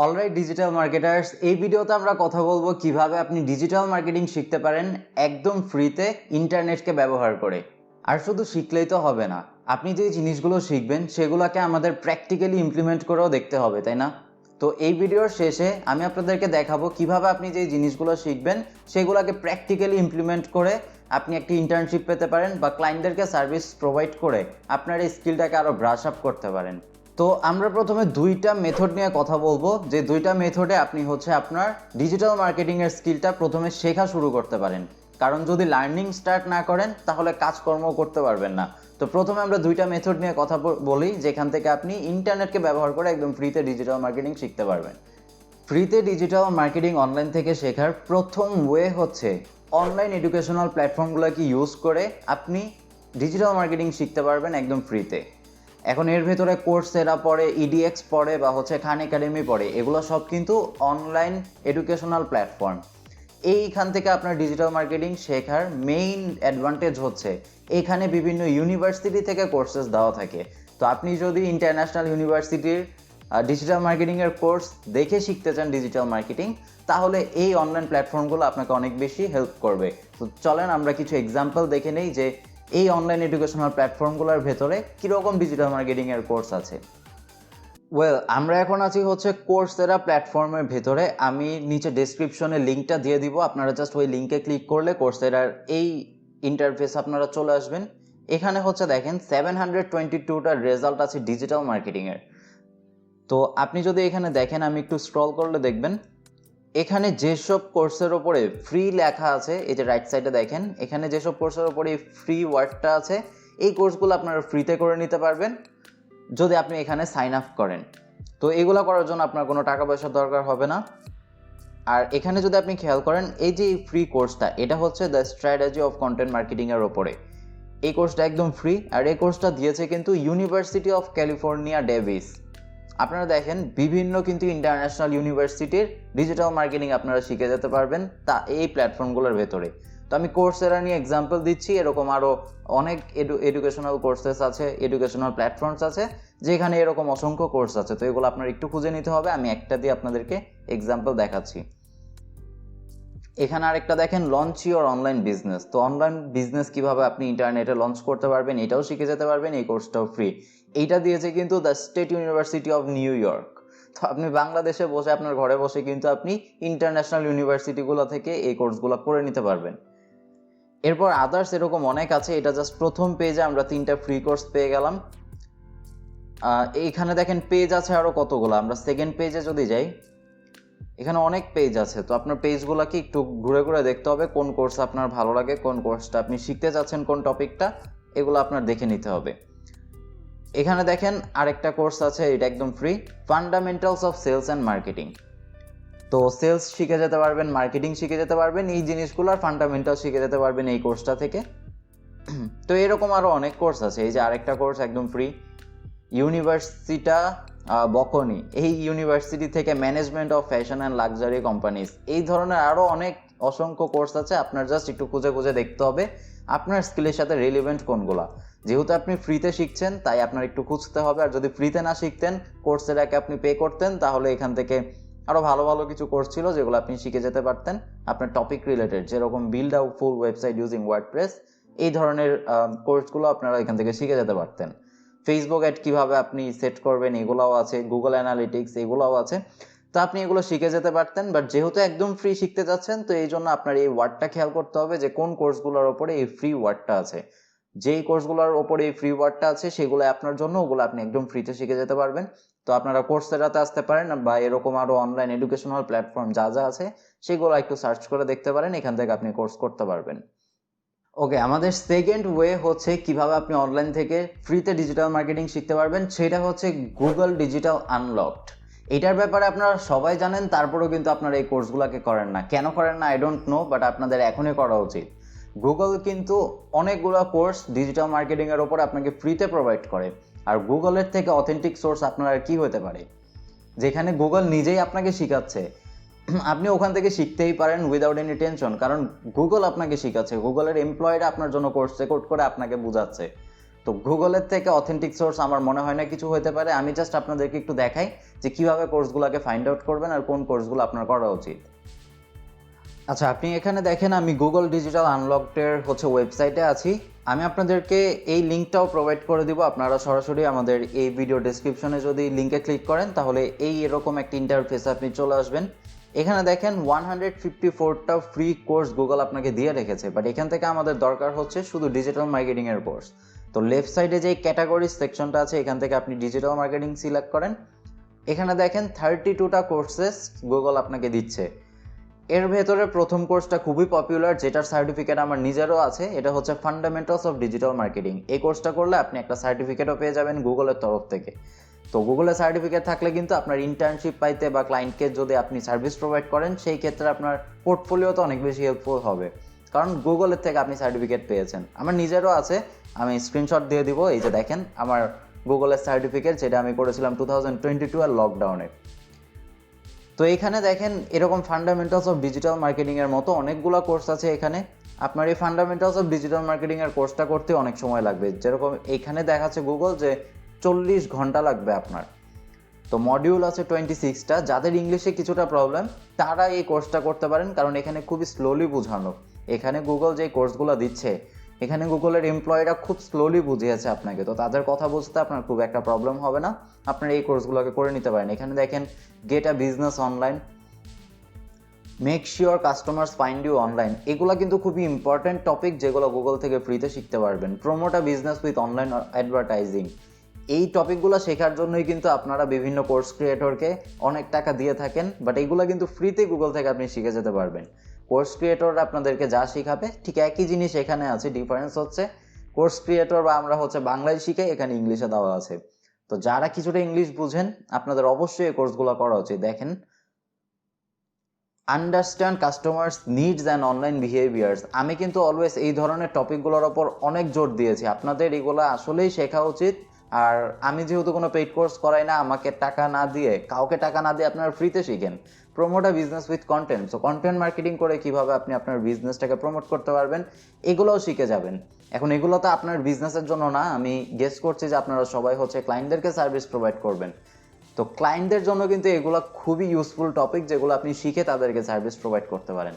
Alright digital marketers, এই ভিডিওতে আমরা কথা বলবো কিভাবে আপনি ডিজিটাল মার্কেটিং শিখতে পারেন একদম ফ্রিতে ইন্টারনেটকে ব্যবহার করে। আর শুধু শিখলেই তো হবে না, আপনি যে জিনিসগুলো শিখবেন সেগুলোকে আমাদের প্র্যাকটিক্যালি ইমপ্লিমেন্ট করেও দেখতে হবে, তাই না? তো এই ভিডিওর শেষে আমি আপনাদেরকে দেখাবো কিভাবে আপনি যে জিনিসগুলো শিখবেন সেগুলোকে প্র্যাকটিক্যালি ইমপ্লিমেন্ট করে আপনি একটি ইন্টার্নশিপ পেতে পারেন বা ক্লায়েন্টদেরকে সার্ভিস প্রোভাইড করে আপনার এই স্কিলটাকে আরও ব্রাশ আপ করতে পারেন। তো আমরা প্রথমে দুইটা মেথড নিয়ে কথা বলবো, যে দুইটা মেথডে আপনি আপনার ডিজিটাল মার্কেটিংয়ের স্কিলটা প্রথমে শেখা শুরু করতে পারেন। কারণ যদি লার্নিং স্টার্ট না করেন তাহলে কাজকর্ম করতে পারবেন না। তো প্রথমে আমরা দুইটা মেথড নিয়ে কথা বলি যেখান থেকে আপনি ইন্টারনেটকে ব্যবহার করে একদম ফ্রিতে ডিজিটাল মার্কেটিং শিখতে পারবেন। ফ্রিতে ডিজিটাল মার্কেটিং অনলাইন থেকে শেখার প্রথম ওয়ে হচ্ছে অনলাইন এডুকেশনাল প্ল্যাটফর্মগুলোকে ইউজ করে আপনি ডিজিটাল মার্কেটিং শিখতে পারবেন একদম ফ্রিতে। এখন এর ভেতরে কোর্সেরা পড়ে, ইডিএক্স পড়ে বা খান একাডেমি পড়ে, এগুলো সব কিন্তু অনলাইন এডুকেশনাল প্ল্যাটফর্ম। এইখান থেকে আপনার ডিজিটাল মার্কেটিং শেখার মেইন অ্যাডভান্টেজ হচ্ছে এখানে বিভিন্ন ইউনিভার্সিটি থেকে কোর্সেস দেওয়া থাকে। তো আপনি যদি ইন্টারন্যাশনাল ইউনিভার্সিটির ডিজিটাল মার্কেটিংয়ের কোর্স দেখে শিখতে চান ডিজিটাল মার্কেটিং, তাহলে এই অনলাইন প্ল্যাটফর্মগুলো আপনাকে অনেক বেশি হেল্প করবে। তো চলেন আমরা কিছু এক্সাম্পল দেখে নেই যে এই অনলাইন এডুকেশনাল প্ল্যাটফর্মগুলোর ভেতরে কীরকম ডিজিটাল মার্কেটিংয়ের কোর্স আছে। আমরা এখন আছি কোর্সেরা প্ল্যাটফর্মের ভেতরে। আমি নিচে ডেসক্রিপশনে লিঙ্কটা দিয়ে দিব, আপনারা জাস্ট ওই লিঙ্কে ক্লিক করলে কোর্সেরার এই ইন্টারফেস আপনারা চলে আসবেন। এখানে দেখেন 722টা রেজাল্ট আছে ডিজিটাল মার্কেটিংয়ের। তো আপনি যদি এখানে দেখেন, আমি একটু স্ক্রল করলে দেখবেন এখানে যেসব কোর্সের ওপরে ফ্রি লেখা আছে, এই যে রাইট সাইডে দেখেন এখানে যেসব কোর্সের ওপরে ফ্রি ওয়ার্ডটা আছে, এই কোর্সগুলো আপনারা ফ্রিতে করে নিতে পারবেন যদি আপনি এখানে সাইন আপ করেন। তো এগুলো করার জন্য আপনার কোনো টাকা পয়সার দরকার হবে না। আর এখানে যদি আপনি খেয়াল করেন, এই যে ফ্রি কোর্সটা, এটা হচ্ছে দ্য স্ট্র্যাটেজি অফ কন্টেন্ট মার্কেটিংয়ের ওপরে। এই কোর্সটা একদম ফ্রি, আর এই কোর্সটা দিয়েছে কিন্তু ইউনিভার্সিটি অফ ক্যালিফোর্নিয়া ডেভিস। আপনারা দেখেন বিভিন্ন কিন্তু ইন্টারন্যাশনাল ইউনিভার্সিটির ডিজিটাল মার্কেটিং আপনারা শিখে যেতে পারবেন তা এই প্ল্যাটফর্মগুলোর ভেতরে। তো আমি কোর্সেরা নিয়ে এক্সাম্পল দিচ্ছি, এরকম আরও অনেক এডুকেশনাল কোর্সেস আছে, এডুকেশনাল প্ল্যাটফর্মস আছে যেখানে এরকম অসংখ্য কোর্স আছে। তো এগুলো আপনার একটু খুঁজে নিতে হবে, আমি একটা দিয়ে আপনাদেরকে এক্সাম্পল দেখাচ্ছি। এখানে আরেকটা দেখেন, লঞ্চ ইওর অনলাইন বিজনেস। তো অনলাইন বিজনেস কিভাবে আপনি ইন্টারনেটে লঞ্চ করতে পারবেন এটাও শিখে যেতে পারবেন, এই কোর্সটাও ফ্রি। এইটা দিয়েছে কিন্তু the state university of new York. তো আপনি বাংলাদেশে বসে আপনার ঘরে বসে কিন্তু আপনি ইন্টারন্যাশনাল ইউনিভার্সিটিগুলো থেকে এই কোর্সগুলো করে নিতে পারবেন। এরপর আদার্স এরকম অনেক আছে, এটা জাস্ট প্রথম পেজে আমরা 3টা ফ্রি কোর্স পেয়ে গেলাম। এইখানে দেখেন পেজ আছে আরও কতগুলো। আমরা সেকেন্ড পেজে যদি যাই, এখানে অনেক পেজ আছে। তো আপনার পেজগুলোকে একটু ঘুরে ঘুরে দেখতে হবে কোন কোর্স আপনার ভালো লাগে, কোন কোর্সটা আপনি শিখতে চাচ্ছেন, কোন টপিকটা, এগুলো আপনার দেখে নিতে হবে। এখানে দেখেন আরেকটা কোর্স আছে, এটা একদম free, fundamentals of sales and marketing. তো সেলস শিখে যেতে পারবেন, মার্কেটিং শিখে যেতে পারবেন, এই জিনিসগুলোর ফান্ডামেন্টাল শিখে যেতে পারবেন এই কোর্সটা থেকে। তো এরকম আরও অনেক কোর্স আছে। এই যে আরেকটা কোর্স একদম ফ্রি, ইউনিভার্সিটা বকনি, এই ইউনিভার্সিটি থেকে management of fashion and luxury companies. এই ধরনের আরও অনেক অসংখ্য কোর্স আছে, আপনার জাস্ট একটু খুঁজে খুঁজে দেখতে হবে আপনার স্কিলের সাথে রিলেভেন্ট কোনগুলা। যেহেতু আপনি ফ্রিতে শিখছেন তাই আপনার একটু খুঁজতে হবে। আর যদি ফ্রিতে না শিখতেন, কোর্সেরাকে আপনি পে করতেন, তাহলে এখান থেকে আরও ভালো ভালো কিছু কোর্স ছিল যেগুলো আপনি শিখে যেতে পারতেন আপনার টপিক রিলেটেড, যেরকম build a full website using WordPress. এই ধরনের কোর্সগুলো আপনারা এখান থেকে শিখে যেতে পারতেন। ফেসবুক অ্যাড কীভাবে আপনি সেট করবেন এগুলোও আছে, গুগল অ্যানালিটিক্স এগুলোও আছে। তো আপনি এগুলো শিখে যেতে পারতেন, বাট যেহেতু একদম ফ্রি শিখতে যাচ্ছেন, তো এই জন্য আপনার এই ওয়ার্ডটা খেয়াল করতে হবে যে কোন কোর্সগুলোর ওপরে এই ফ্রি ওয়ার্ডটা আছে। যেই কোর্সগুলোর ওপরে এই ফ্রি ওয়ার্ডটা আছে সেগুলো আপনার জন্য, ওগুলো আপনি একদম ফ্রিতে শিখে যেতে পারবেন। তো আপনারা কোর্সেরাতে আসতে পারেন বা এরকম আরও অনলাইন এডুকেশনাল প্ল্যাটফর্ম যা যা আছে সেগুলো একটু সার্চ করে দেখতে পারেন, এখান থেকে আপনি কোর্স করতে পারবেন। ওকে, আমাদের সেকেন্ড ওয়ে হচ্ছে কিভাবে আপনি অনলাইন থেকে ফ্রিতে ডিজিটাল মার্কেটিং শিখতে পারবেন, সেটা হচ্ছে গুগল ডিজিটাল আনলকড। এটার ব্যাপারে আপনারা সবাই জানেন, তারপরেও কিন্তু আপনারা এই কোর্সগুলোকে করেন না। কেন করেন না আই ডোন্ট নো, বাট আপনাদের এখনই করা উচিত। গুগল কিন্তু অনেকগুলো কোর্স ডিজিটাল মার্কেটিংয়ের ওপর আপনাকে ফ্রিতে প্রোভাইড করে। আর গুগলের থেকে অথেন্টিক সোর্স আপনার আর কি হতে পারে, যেখানে গুগল নিজেই আপনাকে শেখাচ্ছে। আপনি ওখান থেকে শিখতেই পারেন উইদাউট এনি টেনশন, কারণ গুগল আপনাকে শেখাচ্ছে, গুগলের এমপ্লয়িরা আপনার জন্য কোর্স রেকর্ড করে আপনাকে বোঝাচ্ছে। তো তো গুগলের থেকে অথেন্টিক সোর্স আমার মনে হয় না কিছু হতে পারে। আমি জাস্ট আপনাদেরকে একটু দেখাই যে কিভাবে কোর্সগুলোকে ফাইন্ড আউট করবেন আর কোন কোর্সগুলো আপনার করা উচিত। আচ্ছা, আপনি এখানে দেখেন আমি গুগল ডিজিটাল আনলকডের ওয়েবসাইটে আছি। আমি আপনাদেরকে এই লিঙ্কটাও প্রোভাইড করে দিব। আপনারা সরাসরি আমাদের এই ভিডিও ডেসক্রিপশনে যদি লিঙ্কে ক্লিক করেন তাহলে এরকম একটা ইন্টারফেসে আপনি চলে আসবেন। এখানে দেখেন 154টা ফ্রি কোর্স গুগল আপনাকে দিয়ে রেখেছে, বাট এখান থেকে আমাদের দরকার হচ্ছে শুধু ডিজিটাল মার্কেটিংয়ের কোর্স। তো লেফট সাইডে যে ক্যাটাগরি সেকশনটা আছে এখান থেকে আপনি ডিজিটাল মার্কেটিং সিলেক্ট করেন। এখানে দেখেন 32টা কোর্সেস গুগল আপনাকে দিচ্ছে। এর ভেতরে প্রথম কোর্সটা খুবই পপুলার, যেটার সার্টিফিকেট আমার নিজেরও আছে। এটা হচ্ছে ফান্ডামেন্টালস অফ ডিজিটাল মার্কেটিং। এই কোর্সটা করলে আপনি একটা সার্টিফিকেটও পেয়ে যাবেন গুগলের তরফ থেকে। তো গুগলের সার্টিফিকেট থাকলে কিন্তু আপনার ইন্টার্নশিপ পাইতে বা ক্লায়েন্টকে যদি আপনি সার্ভিস প্রোভাইড করেন সেই ক্ষেত্রে আপনার পোর্টফোলিওতে অনেক বেশি হেল্পফুল হবে, কারণ গুগলের থেকে আপনি সার্টিফিকেট পেয়েছেন। আমার নিজেরও আছে, আমি স্ক্রিনশট দিয়ে দিব। এই যে দেখেন আমার গুগলের সার্টিফিকেট, যেটা আমি করেছিলাম 2022 এর লকডাউনে। তো এখানে দেখেন এরকম ফান্ডামেন্টালস অফ ডিজিটাল মার্কেটিংয়ের মতো অনেকগুলো কোর্স আছে এখানে। আপনার এই ফান্ডামেন্টালস অফ ডিজিটাল মার্কেটিংয়ের কোর্সটা করতে অনেক সময় লাগবে, যেরকম এখানে দেখাচ্ছে গুগল যে 40 ঘন্টা লাগবে আপনার। তো মডিউল আছে 26টা। যাদের ইংলিশে কিছুটা প্রবলেম তারা এই কোর্সটা করতে পারেন, কারণ এখানে খুবই স্লোলি বোঝানো। এখানে গুগল যে কোর্সগুলো দিচ্ছে এখানে গুগলের এমপ্লয়িরা খুব স্লোলি বুঝিয়েছে আপনাকে, তো তাদের কথা বুঝতে আপনার খুব একটা প্রবলেম হবে না। আপনারা এই কোর্সগুলোকে করে নিতে পারেন। এখানে দেখেন get a business online, make sure customers find you online, এগুলো কিন্তু খুবই ইম্পর্টেন্ট টপিক যেগুলো গুগল থেকে ফ্রিতে শিখতে পারবেন। Promote a business with online advertising, এই টপিকগুলো শেখার জন্যই কিন্তু আপনারা বিভিন্ন কোর্স ক্রিয়েটরকে অনেক টাকা দিয়ে থাকেন, বাট এইগুলো কিন্তু ফ্রিতে গুগল থেকে আপনি শিখে যেতে পারবেন। কোর্স ক্রিয়েটররা আপনাদেরকে যা শেখাবে ঠিক একই জিনিস এখানে আছে, ডিফারেন্স হচ্ছে কোর্স ক্রিয়েটর বা আমরা বাংলায় শিখে, এখানে ইংলিশে দেওয়া আছে। তো যারা কিছুটা ইংলিশ বুঝেন আপনাদের অবশ্যই এই কোর্সগুলো করা উচিত। দেখেন understand customers needs and online behaviours, আমি কিন্তু অলওয়েজ এই ধরনের টপিকগুলোর ওপর অনেক জোর দিয়েছি। আপনাদের এগুলো আসলেই শেখা উচিত। আর আমি যেহেতু কোনো পেইড কোর্স করাই না, আমাকে টাকা না দিয়ে, কাউকে টাকা না দিয়ে আপনারা ফ্রিতে শিখেন। Promote a business with content, so content marketing করে কিভাবে আপনি আপনার বিজনেসটাকে প্রমোট করতে পারবেন এগুলোও শিখে যাবেন। এখন এগুলো তো আপনার বিজনেসের জন্য না, আমি গেস করছি যে আপনারা সবাই ক্লায়েন্টদেরকে সার্ভিস প্রোভাইড করবেন। তো ক্লায়েন্টদের জন্য কিন্তু এগুলো খুবই ইউজফুল টপিক, যেগুলো আপনি শিখে তাদেরকে সার্ভিস প্রোভাইড করতে পারেন।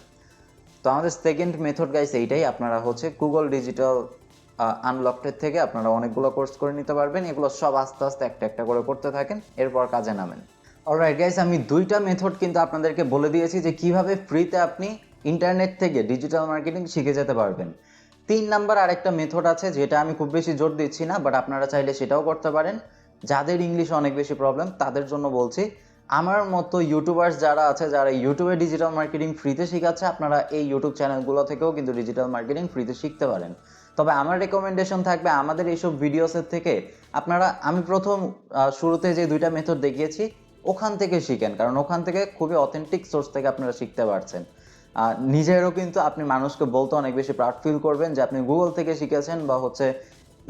তো আমাদের সেকেন্ড মেথড গাইস এইটাই, আপনারা গুগল ডিজিটাল আনলকডের থেকে আপনারা অনেকগুলো কোর্স করে নিতে পারবেন। এগুলো সব আস্তে আস্তে একটা একটা করে করতে থাকেন, এরপর কাজে নামেন। অলরাইট গাইস, আমি দুইটা মেথড কিন্তু আপনাদেরকে বলে দিয়েছি যে কিভাবে ফ্রিতে আপনি ইন্টারনেট থেকে ডিজিটাল মার্কেটিং শিখে যেতে পারবেন। 3 নাম্বার আরেকটা মেথড আছে, যেটা আমি খুব বেশি জোর দিচ্ছি না, বাট আপনারা চাইলে সেটাও করতে পারেন। যাদের ইংলিশ অনেক বেশি প্রবলেম তাদের জন্য বলছি, আমার মতো ইউটিউবার্স যারা আছে, যারা ইউটিউবে ডিজিটাল মার্কেটিং ফ্রিতে শেখাচ্ছে, আপনারা এই ইউটিউব চ্যানেলগুলো থেকেও কিন্তু ডিজিটাল মার্কেটিং ফ্রিতে শিখতে পারেন। তবে আমার রেকমেন্ডেশন থাকবে আমাদের এইসব ভিডিওসের থেকে আপনারা, আমি প্রথম শুরুতে যে দুইটা মেথড দেখিয়েছি ওখান থেকে শিখেন, কারণ ওখান থেকে খুবই অথেন্টিক সোর্স থেকে আপনারা শিখতে পারছেন। নিজেরও কিন্তু আপনি মানুষকে বলতে অনেক বেশি প্রাউড ফিল করবেন যে আপনি গুগল থেকে শিখেছেন, বা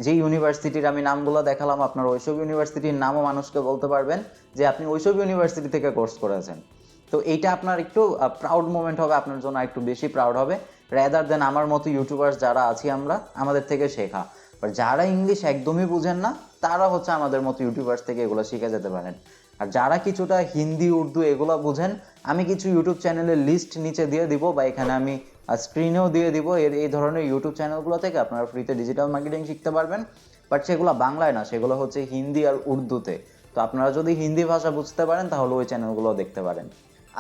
যে ইউনিভার্সিটির আমি নামগুলো দেখালাম আপনার ওইসব ইউনিভার্সিটির নামও মানুষকে বলতে পারবেন যে আপনি ওইসব ইউনিভার্সিটি থেকে কোর্স করেছেন। তো এইটা আপনার একটু প্রাউড মোমেন্ট হবে, আপনার জন্য একটু বেশি প্রাউড হবে, রেদার দেন আমার মতো ইউটিউবার্স যারা আছি আমরা, আমাদের থেকে শেখা। আর যারা ইংলিশ একদমই বুঝেন না তারা আমাদের মতো ইউটিউবার্স থেকে এগুলো শিখে যেতে পারেন। আর যারা কিছুটা হিন্দি উর্দু এগুলো বুঝেন, আমি কিছু ইউটিউব চ্যানেলের লিস্ট নিচে দিয়ে দিব, বা এখানে আমি স্ক্রিনেও দিয়ে দিব। এই ধরনের ইউটিউব চ্যানেলগুলো থেকে আপনারা ফ্রিতে ডিজিটাল মার্কেটিং শিখতে পারবেন, বাট সেগুলো বাংলায় না, সেগুলো হিন্দি আর উর্দুতে। তো আপনারা যদি হিন্দি ভাষা বুঝতে পারেন তাহলে ওই চ্যানেলগুলো দেখতে পারেন।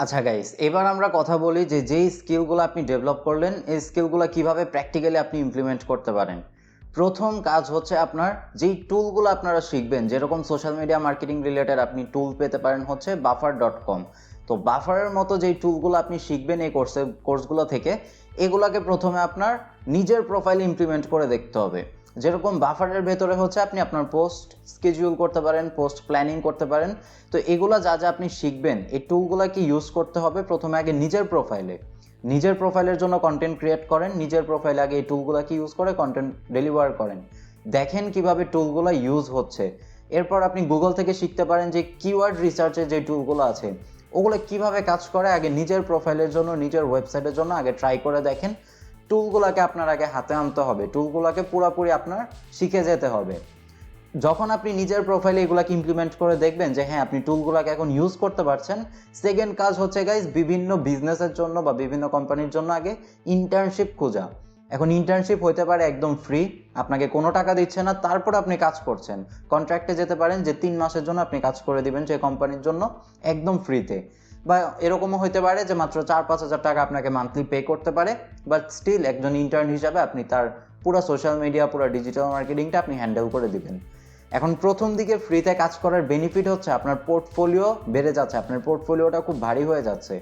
আচ্ছা গাইস, এবার আমরা কথা বলি যে যেই স্কিলগুলো আপনি ডেভেলপ করলেন এই স্কিলগুলো কিভাবে প্র্যাকটিক্যালি আপনি ইমপ্লিমেন্ট করতে পারেন। প্রথম কাজ আপনার যেই টুলগুলো আপনারা শিখবেন, যেরকম সোশ্যাল মিডিয়া মার্কেটিং রিলেটেড আপনি টুল পেতে পারেন buffer.com। তো বাফারের মতো যেই টুলগুলো আপনি শিখবেন এই কোর্সগুলো থেকে, এগুলাকে প্রথমে আপনার নিজের প্রোফাইলে ইমপ্লিমেন্ট করে দেখতে হবে। যেরকম বাফারের ভেতরে আপনি আপনার পোস্ট স্কেডিউল করতে পারেন, পোস্ট প্ল্যানিং করতে পারেন। তো এগুলা যা যা আপনি শিখবেন এই টুলগুলোকে ইউজ করতে হবে প্রথমে আগে নিজের প্রোফাইলের জন্য কন্টেন্ট ক্রিয়েট করেন, নিজের প্রোফাইলে আগে এই টুলগুলোকে ইউজ করে কন্টেন্ট ডেলিভার করেন, দেখেন কিভাবে টুলগুলো ইউজ হচ্ছে। এরপর আপনি গুগল থেকে শিখতে পারেন যে কিওয়ার্ড রিসার্চের যে টুলগুলো আছে ওগুলো কিভাবে কাজ করে, আগে নিজের প্রোফাইলের জন্য নিজের ওয়েবসাইটের জন্য আগে ট্রাই করে দেখেন। টুলগুলোকে আপনার আগে হাতে আনতে হবে, টুলগুলোকে পুরোপুরি আপনার শিখে যেতে হবে। যখন আপনি নিজের প্রোফাইলে এগুলাকে ইমপ্লিমেন্ট করে দেখবেন যে হ্যাঁ আপনি টুলগুলোকে এখন ইউজ করতে পারছেন, সেকেন্ড কাজ হচ্ছে গাইজ বিভিন্ন বিজনেসের জন্য বা বিভিন্ন কোম্পানির জন্য আগে ইন্টার্নশিপ খোঁজা। এখন ইন্টার্নশিপ হতে পারে একদম ফ্রি, আপনাকে কোনো টাকা দিচ্ছে না, তারপর আপনি কাজ করছেন। কন্ট্রাক্টে যেতে পারেন যে 3 মাসের জন্য আপনি কাজ করে দিবেন সেই কোম্পানির জন্য একদম ফ্রিতে, বা এরকমও হতে পারে যে মাত্র 4-5 হাজার টাকা আপনাকে মান্থলি পে করতে পারে, বাট স্টিল একজন ইন্টার্ন হিসাবে আপনি তার পুরো সোশ্যাল মিডিয়া পুরো ডিজিটাল মার্কেটিংটা আপনি হ্যান্ডেল করে দিবেন। এখন প্রথম দিকে ফ্রিতে কাজ করার বেনিফিট হচ্ছে আপনার পোর্টফোলিও বেড়ে যাচ্ছে, আপনার পোর্টফোলিওটা খুব ভারী হয়ে যাচ্ছে।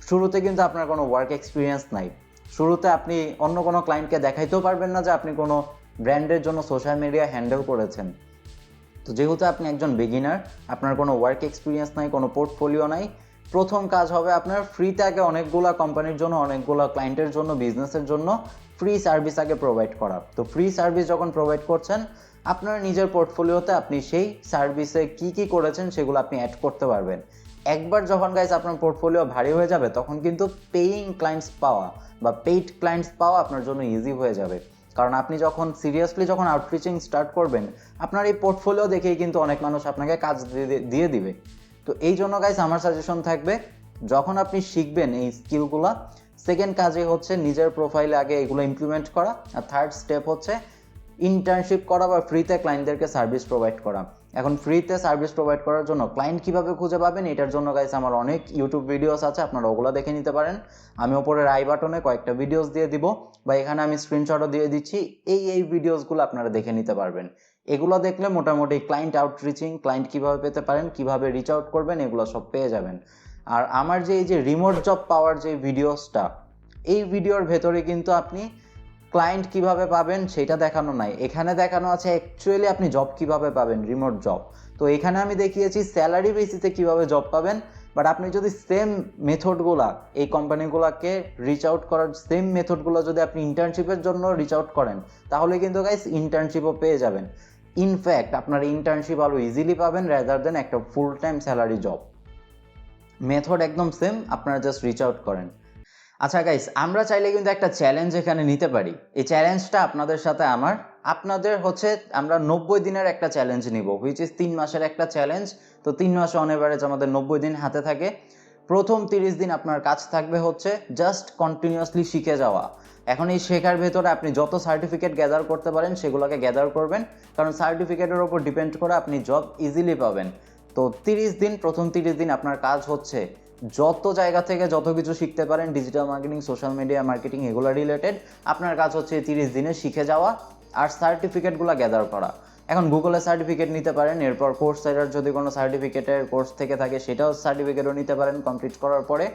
শুরুতে কিন্তু আপনার কোনো ওয়ার্ক এক্সপিরিয়েন্স নাই, শুরুতে আপনি অন্য কোনো ক্লায়েন্টকে দেখাইতেও পারবেন না যে আপনি কোনো ব্র্যান্ডের জন্য সোশ্যাল মিডিয়া হ্যান্ডেল করেছেন। তো যেহেতু আপনি একজন বিগিনার, আপনার কোনো ওয়ার্ক এক্সপিরিয়েন্স নাই, কোনো পোর্টফোলিও নাই, প্রথম কাজ হবে আপনার ফ্রিতে আগে অনেকগুলা কোম্পানির জন্য, অনেকগুলা ক্লায়েন্টের জন্য, বিজনেসের জন্য ফ্রি সার্ভিস আগে প্রোভাইড করা। তো ফ্রি সার্ভিস যখন প্রোভাইড করছেন, আপনার নিজের পোর্টফোলিওতে আপনি সেই সার্ভিসে কি কি করেছেন সেগুলো আপনি অ্যাড করতে পারবেন। একবার যখন গাইজ আপনার পোর্টফোলিও ভারী হয়ে যাবে, তখন কিন্তু পেইং ক্লায়েন্টস পাওয়া বা পেইড ক্লায়েন্টস পাওয়া আপনার জন্য ইজি হয়ে যাবে। কারণ আপনি যখন সিরিয়াসলি যখন আউটরিচিং স্টার্ট করবেন, আপনার এই পোর্টফোলিও দেখেই কিন্তু অনেক মানুষ আপনাকে কাজ দিয়ে দিবে। তো এই জন্য গাইজ আমার সাজেশন থাকবে, যখন আপনি শিখবেন এই স্কিলগুলো, সেকেন্ড কাজে হচ্ছে নিজের প্রোফাইলে আগে এগুলো ইমপ্লিমেন্ট করা, আর থার্ড স্টেপ হচ্ছে ইন্টার্নশিপ করা বা ফ্রিতে ক্লায়েন্টদেরকে সার্ভিস প্রোভাইড করা। এখন ফ্রিতে সার্ভিস প্রোভাইড করার জন্য ক্লায়েন্ট কিভাবে খুঁজে পাবেন, এটার জন্য গাইস আমার অনেক ইউটিউব ভিডিওস আছে, আপনারা ওগুলো দেখে নিতে পারেন। আমি ওপরের আই বাটনে কয়েকটা ভিডিওস দিয়ে দিব, বা এখানে আমি স্ক্রিনশটও দিয়ে দিচ্ছি, এই ভিডিওসগুলো আপনারা দেখে নিতে পারবেন। এগুলো দেখলে মোটামুটি ক্লায়েন্ট আউটরিচিং, ক্লায়েন্ট কিভাবে পেতে পারেন, কিভাবে রিচ আউট করবেন, এগুলো সব পেয়ে যাবেন। আর আমার যে এই যে রিমোট জব পাওয়ার যে ভিডিওসটা, এই ভিডিওর ভেতরে কিন্তু আপনি ক্লায়েন্ট কিভাবে পাবেন সেটা দেখানো নাই, এখানে দেখানো আছে অ্যাকচুয়ালি আপনি জব কিভাবে পাবেন, রিমোট জব। তো এখানে আমি দেখিয়েছি স্যালারি বেসিসে কিভাবে জব পাবেন, বাট আপনি যদি সেম মেথডগুলা এই কোম্পানিগুলোকে রিচ আউট করার সেম মেথডগুলো যদি আপনি ইন্টার্নশিপের জন্য রিচ আউট করেন, তাহলে কিন্তু গাইস ইন্টার্নশিপও পেয়ে যাবেন। ইনফ্যাক্ট আপনার ইন্টার্নশিপ আরও ইজিলি পাবেন রেদার দেন একটা full time salary job. Method একদম সেম, আপনারা জাস্ট রিচ আউট করেন। আচ্ছা গাইস, আমরা চাইলে কিন্তু একটা চ্যালেঞ্জ এখানে নিতে পারি। এই চ্যালেঞ্জটা আপনাদের সাথে আপনাদের হচ্ছে আমরা 90 দিনের একটা চ্যালেঞ্জ নিব, হুইচ ইজ 3 মাসের একটা চ্যালেঞ্জ। তো 3 মাসে অন এভারেজ আমাদের 90 দিন হাতে থাকে। প্রথম 30 দিন আপনার কাজ থাকবে হচ্ছে জাস্ট কন্টিনিউয়াসলি শিখে যাওয়া। এখন এই শেখার ভেতরে আপনি যত সার্টিফিকেট গ্যাদার করতে পারেন সেগুলোকে গ্যাদার করবেন, কারণ সার্টিফিকেটের ওপর ডিপেন্ড করে আপনি জব ইজিলি পাবেন। তো 30 দিন, প্রথম 30 দিন আপনার কাজ হচ্ছে যত জায়গা থেকে যত কিছু শিখতে পারেন digital marketing, social media marketing, এগুলো রিলেটেড আপনার কাজ হচ্ছে 30 দিনে শিখে যাওয়া আর সার্টিফিকেটগুলো গ্যাদার করা। এখন গুগলে সার্টিফিকেট নিতে পারেন, এরপর কোর্স সাইডার যদি কোনো সার্টিফিকেটের কোর্স থেকে থাকে সেটাও সার্টিফিকেটও নিতে পারেন কমপ্লিট করার পরে।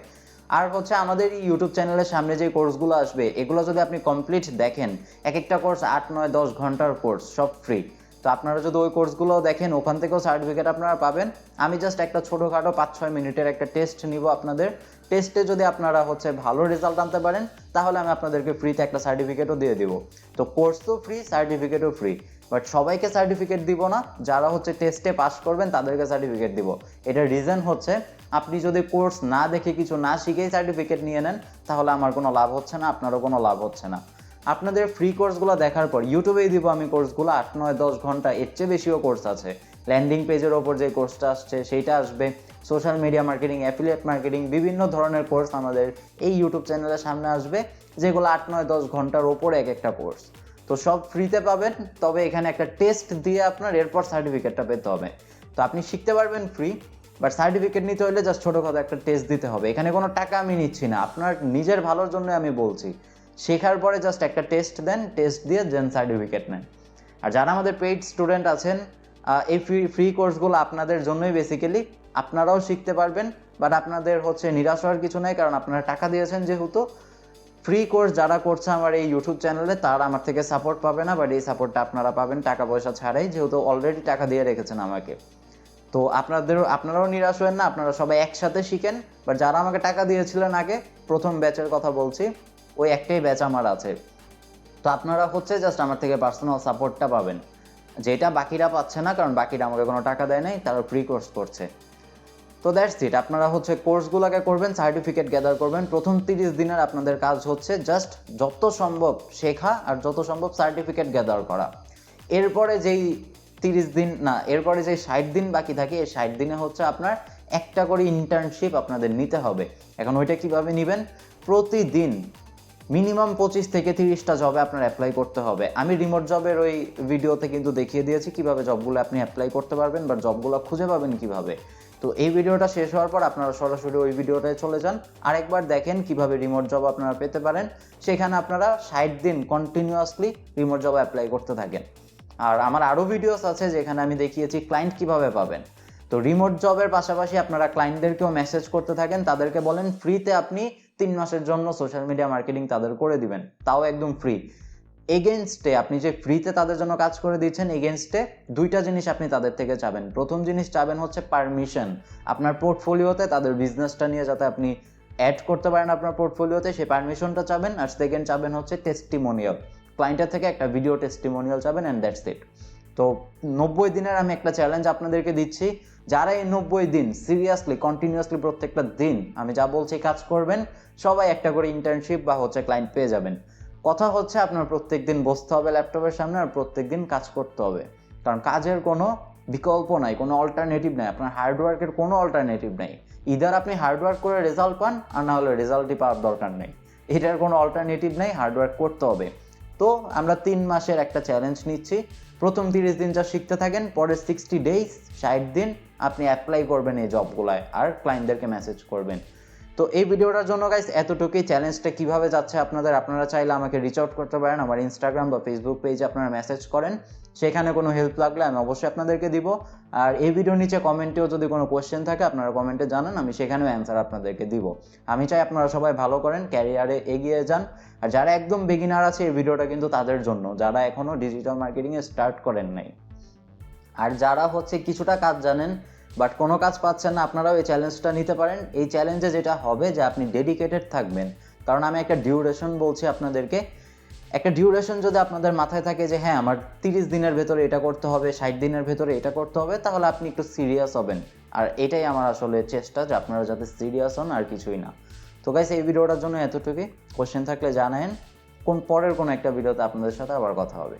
আর হচ্ছে আমাদের ইউটিউব চ্যানেলের সামনে যে কোর্সগুলো আসবে, এগুলো যদি আপনি কমপ্লিট দেখেন, এক একটা কোর্স 8, 9, 10 ঘন্টার কোর্স, সব ফ্রি। তো আপনারা যদি ওই কোর্সগুলো দেখেন, ওখান থেকেও সার্টিফিকেট আপনারা পাবেন। আমি জাস্ট একটা ছোটোখাটো 5-6 মিনিটের একটা টেস্ট নিব আপনাদের। টেস্টে যদি আপনারা হচ্ছে ভালো রেজাল্ট আনতে পারেন, তাহলে আমি আপনাদেরকে ফ্রিতে একটা সার্টিফিকেটও দিয়ে দিব। তো কোর্স তো ফ্রি, সার্টিফিকেটও ফ্রি, বাট সবাইকে সার্টিফিকেট দিব না, যারা হচ্ছে টেস্টে পাস করবেন তাদেরকে সার্টিফিকেট দিব। এটার রিজন হচ্ছে আপনি যদি কোর্স না দেখে কিছু না শিখেই সার্টিফিকেট নিয়ে নেন, তাহলে আমার কোনো লাভ হচ্ছে না, আপনারও কোনো লাভ হচ্ছে না। আপনাদের ফ্রি কোর্সগুলো দেখার পর ইউটিউবেই দিব আমি কোর্সগুলো, 8, 9, 10 ঘন্টা, এর চেয়ে বেশিও কোর্স আছে। ল্যান্ডিং পেজের ওপর যে কোর্সটা আসছে সেইটা আসবে, social media marketing, affiliate marketing, বিভিন্ন ধরনের কোর্স আমাদের এই ইউটিউব চ্যানেলের সামনে আসবে, যেগুলো 8, 9, 10 ঘন্টার ওপরে এক একটা কোর্স। তো সব ফ্রিতে পাবেন, তবে এখানে একটা টেস্ট দিয়ে আপনার এরপর সার্টিফিকেটটা পেতে হবে। তো আপনি শিখতে পারবেন ফ্রি, বাট সার্টিফিকেট নিতে হলে জাস্ট ছোটোখাটো একটা টেস্ট দিতে হবে। এখানে কোনো টাকা আমি নিচ্ছি না, আপনার নিজের ভালোর জন্য আমি বলছি। শেখার পরে জাস্ট একটা টেস্ট দেন, টেস্ট দিয়ে দেন সার্টিফিকেট নেন। আর যারা আমাদের পেইড স্টুডেন্ট আছেন, এই ফ্রি কোর্সগুলো আপনাদের জন্যই বেসিক্যালি, আপনারাও শিখতে পারবেন, বাট আপনাদের হচ্ছে নিরাশ হওয়ার কিছু নাই, কারণ আপনারা টাকা দিয়েছেন যেহেতু। ফ্রি কোর্স যারা করছে আমার এই ইউটিউব চ্যানেলে, তারা আমার থেকে সাপোর্ট পাবে না, বাট এই সাপোর্টটা আপনারা পাবেন টাকা পয়সা ছাড়াই, যেহেতু অলরেডি টাকা দিয়ে রেখেছেন আমাকে। তো আপনারাও নিরাশ হবেন না, আপনারা সবাই একসাথে শিখেন। বাট যারা আমাকে টাকা দিয়েছিলেন আগে, প্রথম ব্যাচের কথা বলছি, ওই একটাই ব্যাচ আমার আছে। তো আপনারা হচ্ছে জাস্ট আমার থেকে পার্সোনাল সাপোর্টটা পাবেন, যেটা বাকিরা পাচ্ছে না, কারণ বাকিরা আমাকে কোনো টাকা দেয় নাই, তারা ফ্রি কোর্স করছে। তো দ্যাটস ইট, আপনারা হচ্ছে কোর্সগুলোকে করবেন, সার্টিফিকেট গ্যাদার করবেন। প্রথম 30 দিনের আপনাদের কাজ হচ্ছে জাস্ট যত সম্ভব শেখা আর যত সম্ভব সার্টিফিকেট গ্যাদার করা। এরপরে যেই 30 দিন না, এরপরে যেই 60 দিন বাকি থাকে, এই 60 দিনে হচ্ছে আপনার একটা করে ইন্টার্নশিপ আপনাদের নিতে হবে। এখন ওইটা কিভাবে নেবেন? প্রতিদিন মিনিমাম 25 থেকে 30টা জবে আপনার অ্যাপ্লাই করতে হবে। আমি রিমোট জবের ওই ভিডিওতে কিন্তু দেখিয়ে দিয়েছি কিভাবে জবগুলো আপনি অ্যাপ্লাই করতে পারবেন বা জবগুলো খুঁজে পাবেন কিভাবে। তো এই ভিডিওটা শেষ হওয়ার পর আপনারা সরাসরি ওই ভিডিওটায় চলে যান, আরেকবার দেখেন কিভাবে রিমোট জব আপনারা পেতে পারেন। সেখানে আপনারা 60 দিন কন্টিনিউয়াসলি রিমোট জব অ্যাপ্লাই করতে থাকেন। আর আমার আরও ভিডিওস আছে যেখানে আমি দেখিয়েছি ক্লায়েন্ট কিভাবে পাবেন। তো রিমোট জবের পাশাপাশি আপনারা ক্লায়েন্টদেরকেও মেসেজ করতে থাকেন, তাদেরকে বলেন ফ্রিতে আপনি 3 মাসের জন্য সোশ্যাল মিডিয়া মার্কেটিং তাদের করে দিবেন, তাও একদম ফ্রি। এগেনস্টে আপনি যে ফ্রিতে তাদের জন্য কাজ করে দিচ্ছেন, এগেনস্টে দুইটা জিনিস আপনি তাদের থেকে চাবেন। প্রথম জিনিস চাবেন হচ্ছে পারমিশন, আপনার পোর্টফোলিওতে তাদের বিজনেসটা নিয়ে যাতে আপনি অ্যাড করতে পারেন আপনার পোর্টফোলিওতে, সেই পারমিশনটা চাবেন। আর সেকেন্ড চাবেন হচ্ছে টেস্টিমোনিয়াল, ক্লায়েন্টের থেকে একটা ভিডিও টেস্টিমোনিয়াল চাবেন, অ্যান্ড দ্যাটস ইট। তো 90 দিনের আমি একটা চ্যালেঞ্জ আপনাদেরকে দিচ্ছি, যারা এই 90 দিন সিরিয়াসলি কন্টিনিউয়াসলি প্রত্যেকটা দিন আমি যা বলছি কাজ করবেন, সবাই একটা করে ইন্টার্নশিপ বা হচ্ছে ক্লায়েন্ট পেয়ে যাবেন। কথা হচ্ছে আপনার প্রত্যেক দিন বসতে হবে ল্যাপটপের সামনে আর প্রত্যেক দিন কাজ করতে হবে, কারণ কাজের কোনো বিকল্প নাই, কোনো অল্টারনেটিভ নাই, আপনার হার্ডওয়ার্কের কোনো অল্টারনেটিভ নাই। ইদার আপনি হার্ডওয়ার্ক করে রেজাল্ট পান, আর না হলে রেজাল্টই পাওয়ার দরকার নেই, এটার কোনো অল্টারনেটিভ নেই, হার্ডওয়ার্ক করতে হবে। তো আমরা 3 মাসের একটা চ্যালেঞ্জ নিচ্ছি, প্রথম 30 দিন যা শিখতে থাকেন, পরের 60 ডেজ 60 দিন আপনি অ্যাপ্লাই করবেন এই জবগুলায় আর ক্লায়েন্টদেরকে মেসেজ করবেন। তো এই ভিডিওটার জন্য গাইস এতটুকুই। চ্যালেঞ্জটা কিভাবে যাচ্ছে আপনারা চাইলে আমাকে রিচ আউট করতে পারেন, আমার ইনস্টাগ্রাম বা ফেসবুক পেজে আপনারা মেসেজ করেন, সেখানে কোনো হেল্প লাগলে আমি অবশ্যই আপনাদেরকে দিব। আর এই ভিডিওর নিচে কমেন্টেও যদি কোনো কোয়েশ্চেন থাকে আপনারা কমেন্টে জানান, আমি সেখানেও অ্যান্সার আপনাদেরকে দিব। আমি চাই আপনারা সবাই ভালো করেন, ক্যারিয়ারে এগিয়ে যান। আর যারা একদম বিগিনার আছে এই ভিডিওটা কিন্তু তাদের জন্য, যারা এখনও ডিজিটাল মার্কেটিংয়ে স্টার্ট করেন নাই। আর যারা হচ্ছে কিছুটা কাজ জানেন বাট কোনো কাজ পাচ্ছেন না, আপনারাও এই চ্যালেঞ্জটা নিতে পারেন। এই চ্যালেঞ্জে যেটা হবে যে আপনি ডেডিকেটেড থাকবেন, কারণ আমি একটা ডিউরেশন বলছি আপনাদেরকে। একটা ডিউরেশন যদি আপনাদের মাথায় থাকে যে হ্যাঁ আমার 30 দিনের ভেতরে এটা করতে হবে, 60 দিনের ভেতরে এটা করতে হবে, তাহলে আপনি একটু সিরিয়াস হবেন। আর এটাই আমার আসলে চেষ্টা যে আপনারা যাতে সিরিয়াস হন, আর কিছুই না। তো গাইস এই ভিডিওটার জন্য এতটুকুই। কোশ্চেন থাকলে জানায়েন, পরের কোনো একটা ভিডিওতে আপনাদের সাথে আবার কথা হবে।